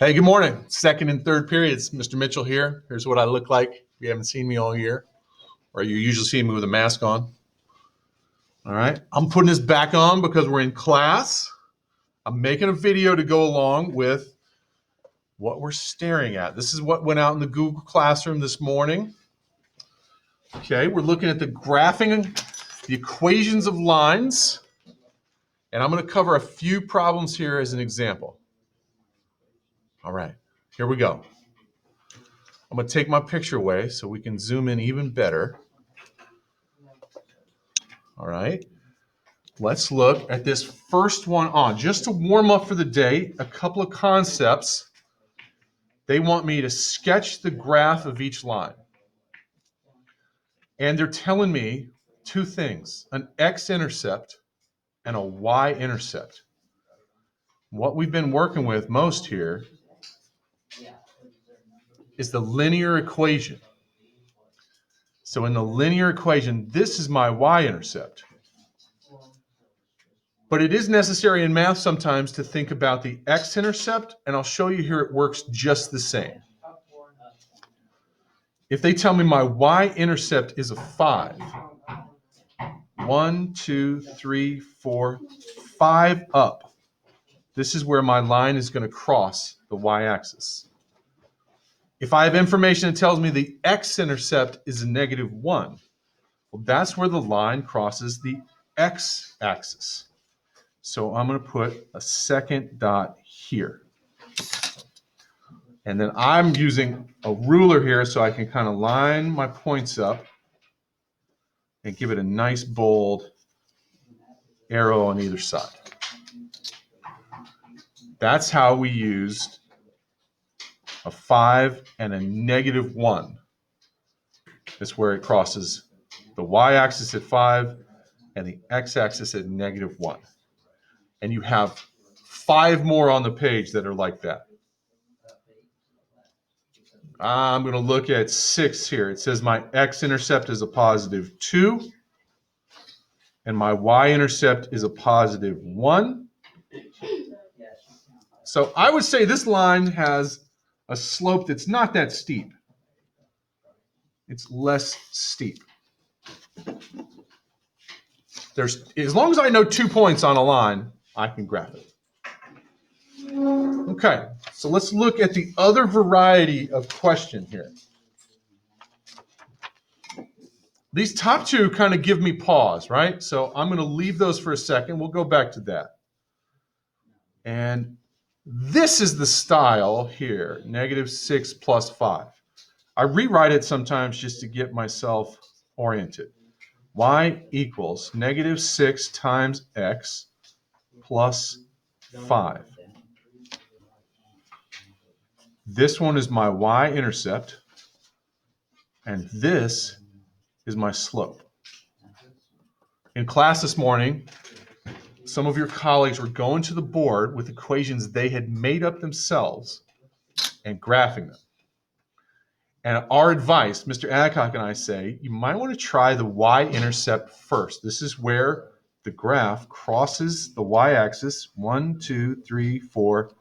Hey, good morning. Second and third periods. Mr. Mitchell here. Here's what I look like. If you haven't seen me all year, or you usually see me with a mask on. All right. I'm putting this back on because we're in class. I'm making a video to go along with what we're staring at. This is what went out in the Google Classroom this morning. Okay, we're looking at the graphing, the equations of lines, and I'm going to cover a few problems here as an example. All right, here we go. I'm going to take my picture away so we can zoom in even better. All right, let's look at this first one on. Just to warm up for the day, a couple of concepts. They want me to sketch the graph of each line. And they're telling me two things, an x-intercept and a y-intercept. What we've been working with most here is the linear equation. So in the linear equation, this is my y-intercept. But it is necessary in math sometimes to think about the x-intercept, and I'll show you here it works just the same. If they tell me my y-intercept is a 5, 1, 2, 3, 4, 5 up, this is where my line is going to cross the y-axis. If I have information that tells me the x-intercept is a -1, well, that's where the line crosses the x-axis. So I'm going to put a second dot here. And then I'm using a ruler here so I can kind of line my points up and give it a nice bold arrow on either side. That's how we used a 5 and a -1. That's where it crosses the y-axis at 5 and the x-axis at -1. And you have 5 more on the page that are like that. I'm going to look at 6 here. It says my x-intercept is a +2 and my y-intercept is a +1. So I would say this line has a slope that's not that steep. It's less steep. As long as I know 2 points on a line, I can graph it. Okay, so let's look at the other variety of question here. These top two kind of give me pause, right? So I'm going to leave those for a second. We'll go back to that. And this is the style here, -6 + 5. I rewrite it sometimes just to get myself oriented. Y equals -6 times x plus 5. This one is my y-intercept, and this is my slope. In class this morning, some of your colleagues were going to the board with equations they had made up themselves and graphing them. And our advice, Mr. Adcock and I say, you might want to try the y-intercept first. This is where the graph crosses the y-axis, 1, 2, 3, 4,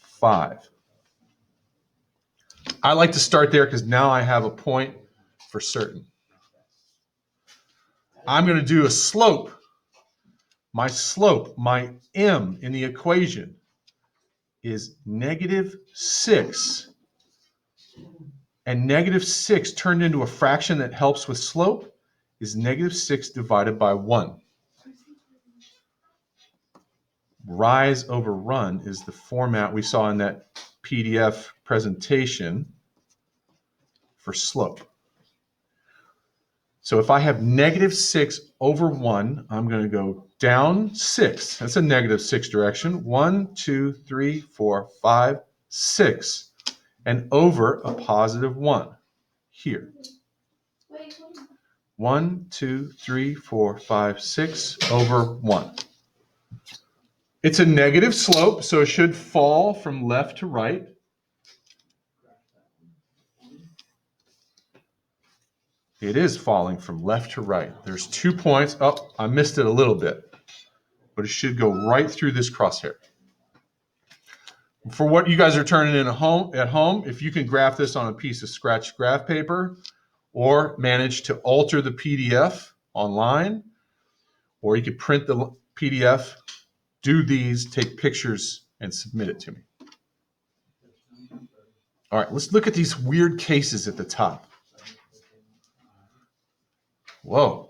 5. I like to start there because now I have a point for certain. I'm going to do a slope. My slope, my m in the equation, is -6. And -6 turned into a fraction that helps with slope is -6 divided by 1. Rise over run is the format we saw in that PDF presentation for slope. So if I have -6 over 1, I'm going to go down 6. That's a -6 direction. 1, 2, 3, 4, 5, 6. And over a +1 here. 1, 2, 3, 4, 5, 6 over 1. It's a negative slope, so it should fall from left to right. It is falling from left to right. There's 2 points. Oh, I missed it a little bit, but it should go right through this crosshair. For what you guys are turning in at home, if you can graph this on a piece of scratch graph paper or manage to alter the PDF online, or you could print the PDF, do these, take pictures, and submit it to me. All right, let's look at these weird cases at the top. Whoa.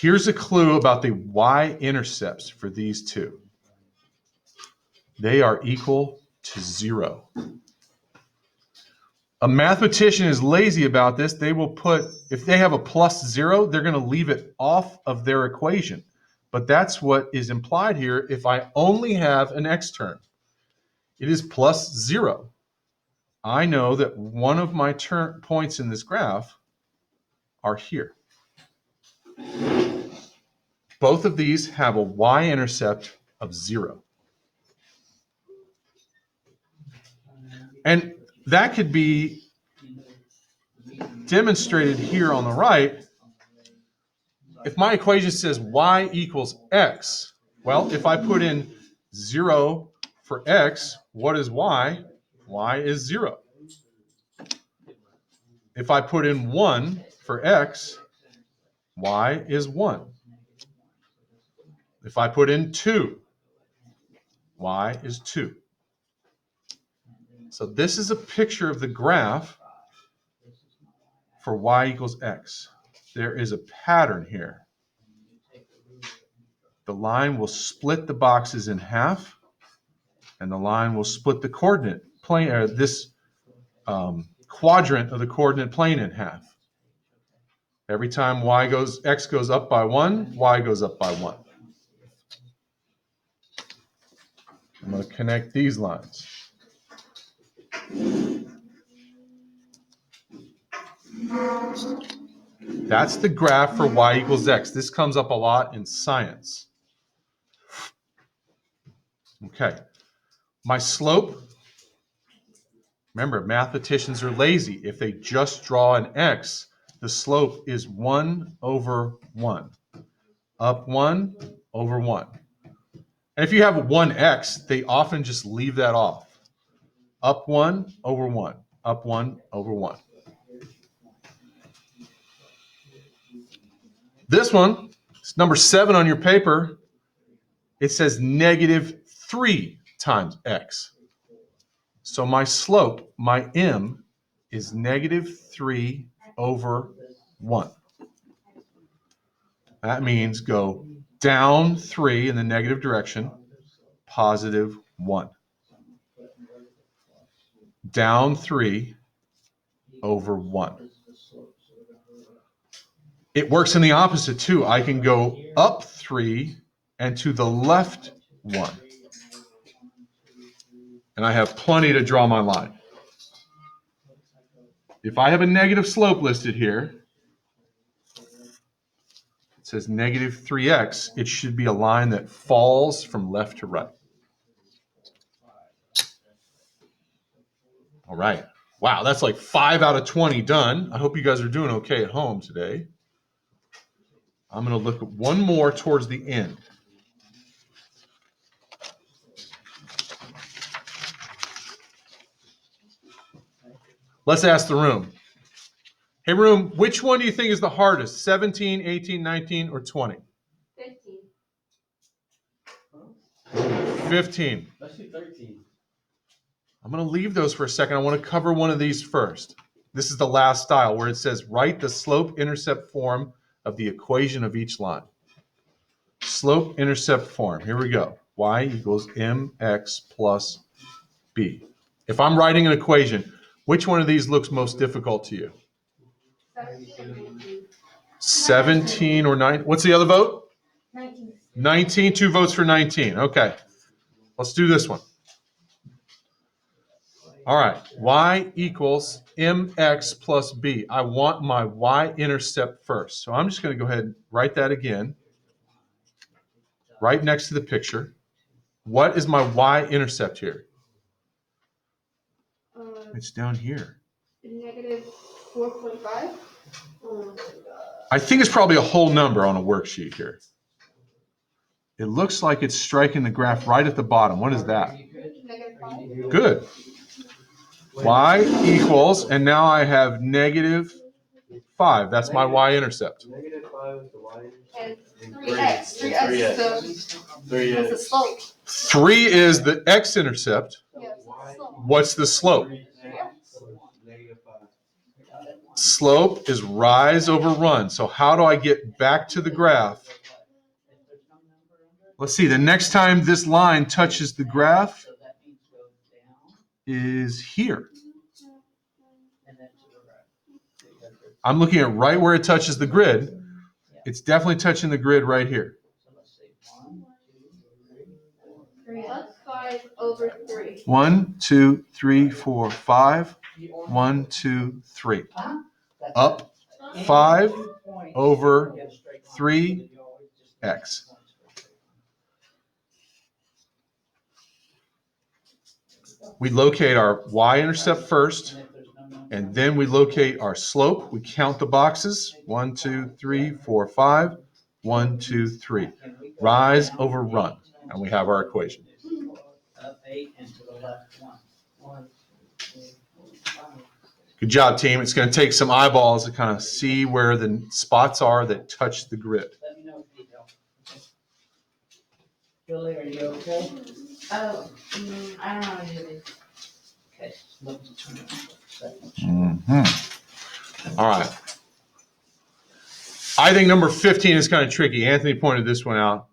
Here's a clue about the y-intercepts for these two. They are equal to 0. A mathematician is lazy about this. They will put, if they have a plus 0, they're going to leave it off of their equation. But that's what is implied here if I only have an x term. It is plus 0. I know that one of my points in this graph are here. Both of these have a y-intercept of 0. And that could be demonstrated here on the right. If my equation says y equals x, well, if I put in 0 for x, what is y? Y is 0. If I put in 1 for x, y is 1. If I put in 2, y is 2. So this is a picture of the graph for y equals x. There is a pattern here. The line will split the boxes in half, and the line will split the coordinate plane, or this quadrant of the coordinate plane in half. Every time x goes up by 1, y goes up by 1. I'm going to connect these lines. That's the graph for y equals x. This comes up a lot in science. Okay. My slope, remember, mathematicians are lazy. If they just draw an x, the slope is 1 over 1. Up 1 over 1. And if you have 1x, they often just leave that off. Up 1 over 1. Up 1 over 1. This one, it's number 7 on your paper. It says -3 times x. So my slope, my m, is -3 over 1. That means go down 3 in the negative direction, positive 1. Down 3 over 1. It works in the opposite too. I can go up 3 and to the left 1. And I have plenty to draw my line. If I have a negative slope listed here, it says -3x, it should be a line that falls from left to right. All right. Wow, that's like 5 out of 20 done. I hope you guys are doing okay at home today. I'm going to look at one more towards the end. Let's ask the room. Hey, room, which one do you think is the hardest? 17, 18, 19, or 20? 15. 15. Let's do 13. I'm going to leave those for a second. I want to cover one of these first. This is the last style where it says write the slope-intercept form of the equation of each line. Slope-intercept form. Here we go. Y equals mx plus b. If I'm writing an equation, which one of these looks most difficult to you? 17 or 9? What's the other vote? 19. 19. 2 votes for 19. Okay. Let's do this one. All right. Y equals mx plus b. I want my y-intercept first. So I'm just going to go ahead and write that again. Right next to the picture. What is my y-intercept here? It's down here. -4.5. I think it's probably a whole number on a worksheet here. It looks like it's striking the graph right at the bottom. What is that? -5. Good. Y equals, and now I have -5. That's my y-intercept. -5 is the y. And 3x. 3x is the slope. 3 is the x-intercept. Yes, the slope. What's the slope? -5. Slope is rise over run. So how do I get back to the graph? Let's see. The next time this line touches the graph is here. I'm looking at right where it touches the grid. It's definitely touching the grid right here. Plus 5 over 3. 1, 2, 3, 4, 5. 1, 2, 3. Up 5 over 3x. We locate our y-intercept first, and then we locate our slope. We count the boxes. 1, 2, 3, 4, 5. 1, 2, 3. Rise over run. And we have our equation. Good job, team. It's going to take some eyeballs to kind of see where the spots are that touch the grid. Julie, are you okay? Oh, I don't know how to do this. Okay. All right. I think number 15 is kind of tricky. Anthony pointed this one out.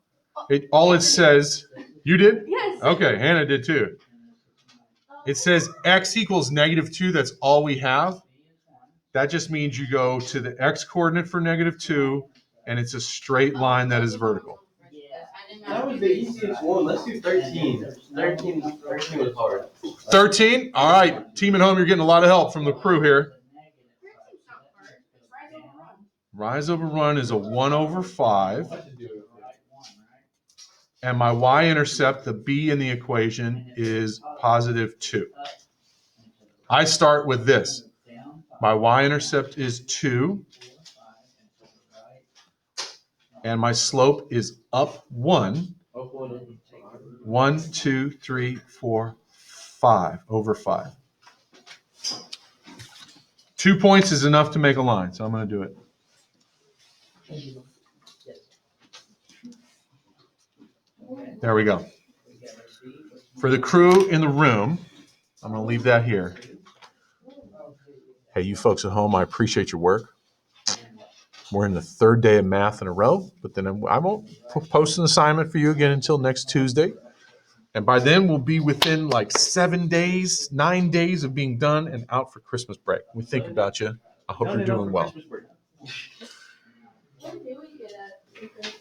All it says, you did? Yes. Okay, Hannah did too. It says x equals -2. That's all we have. That just means you go to the x coordinate for -2, and it's a straight line that is vertical. That was the easiest one. Let's do 13. 13 was hard. 13? All right. Team at home, you're getting a lot of help from the crew here. Rise over run is a 1 over 5. And my y-intercept, the b in the equation, is +2. I start with this. My y-intercept is 2. And my slope is up 1. 1, 2, 3, 4, 5 over 5. 2 points is enough to make a line, so I'm going to do it. There we go. For the crew in the room, I'm going to leave that here. Hey, you folks at home, I appreciate your work. We're in the 3rd day of math in a row, but then I won't post an assignment for you again until next Tuesday. And by then, we'll be within like 7 days, 9 days of being done and out for Christmas break. We think about you. I hope you're doing well. When do we get at?